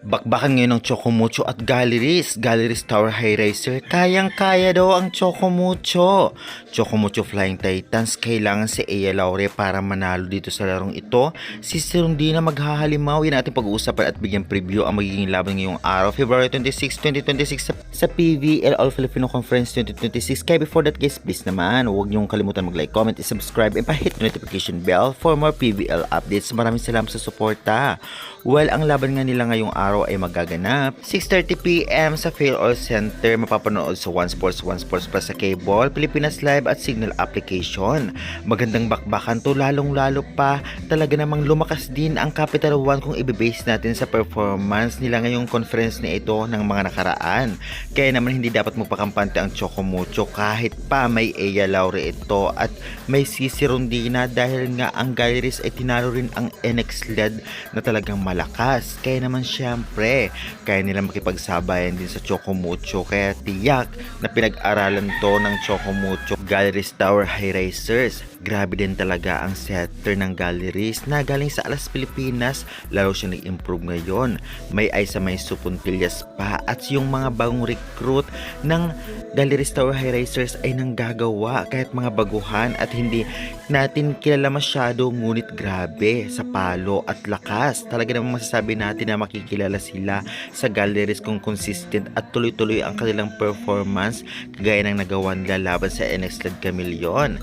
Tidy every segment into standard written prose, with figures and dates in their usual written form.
Bakbakan ngayon ng Chocomucho at Galleries. Galleries Tower High Racer. Kayang-kaya daw ang Chocomucho. Chocomucho Flying Titans. Kailangan si Ea Laure para manalo dito sa larong ito. Si Serundina maghahalimaw. Yan natin pag-uusapan at bigyan preview ang magiging laban ngayong araw. February 26, 2026 sa PVL All Filipino Conference 2026. Kaya before that guys, please naman, huwag niyong kalimutan mag-like, comment, subscribe, and pa-hit the notification bell for more PVL updates. Maraming salamat sa suporta. Well, ang laban nga nila ngayong araw ay magaganap 6:30 PM sa Fail All Center. Mapapanood sa One Sports Plus sa cable, Pilipinas Live at Signal application. Magandang bakbakan to, lalong-lalo pa talaga namang lumakas din ang Capital One kung i-base natin sa performance nila ngayong conference na ito ng mga nakaraan. Kaya naman hindi dapat magpakampante ang Chocomucho kahit pa may Ea Laure ito at may Sisi Rondina dahil nga ang Galleries ay tinalo rin ang NX LED na talagang malakas. Kaya naman syempre, kaya nila makipagsabayan din sa Chocomucho. Kaya tiyak na pinag-aralan to ng Chocomucho Galleries Tower High Racers. Grabe din talaga ang setter ng Galleries na galing sa Alas Pilipinas. Lalo siya nag-improve ngayon. May Aisa May Supuntillas pa at yung mga bagong recruit ng Galleries Tower High Racers ay nanggagawa kahit mga baguhan at hindi natin kilala masyado, ngunit grabe sa palo at lakas. Talaga namang masasabi natin na makikilala sila sa Galleries kung consistent at tuloy-tuloy ang kanilang performance kagaya ng nagawa nila laban sa NX LED Chameleon.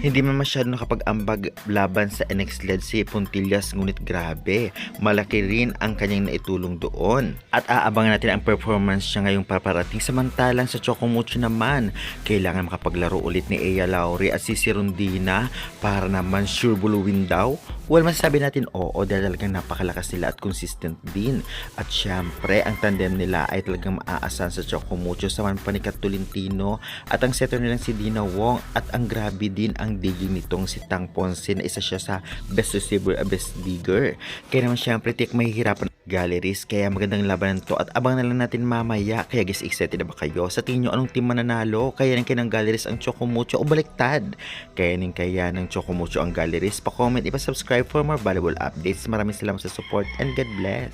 Hindi man masyado nakapag-ambag laban sa NX LED si Puntillas, ngunit grabe, malaki rin ang kanyang naitulong doon. At aabangan natin ang performance niya ngayong paparating. Samantalang sa Chocomucho naman, kailangan makapaglaro ulit ni Ea Laure at si Rondina para naman sure buluwin daw. Well, masasabi natin oo dahil talagang napakalakas nila at consistent din. At syempre, ang tandem nila ay talagang maaasahan sa Chocomucho sa Manpanikat Tolentino at ang setter nilang si Dina Wong at ang grabe din ang diging nitong si Tang Ponce na isa siya sa best receiver at best digger. Kaya naman syempre, tiyak mahihirapan Galleries, kaya magandang labanan to at abang na lang natin mamaya. Kaya guys, excited na ba kayo? Sa tingin nyo, anong team mananalo? Kaya ng kinang Galleries ang Chocomucho o baliktad? Kaya ng Chocomucho ang Galleries? Pa-comment, ipa-subscribe for more valuable updates. Maraming salamat sa support and God bless!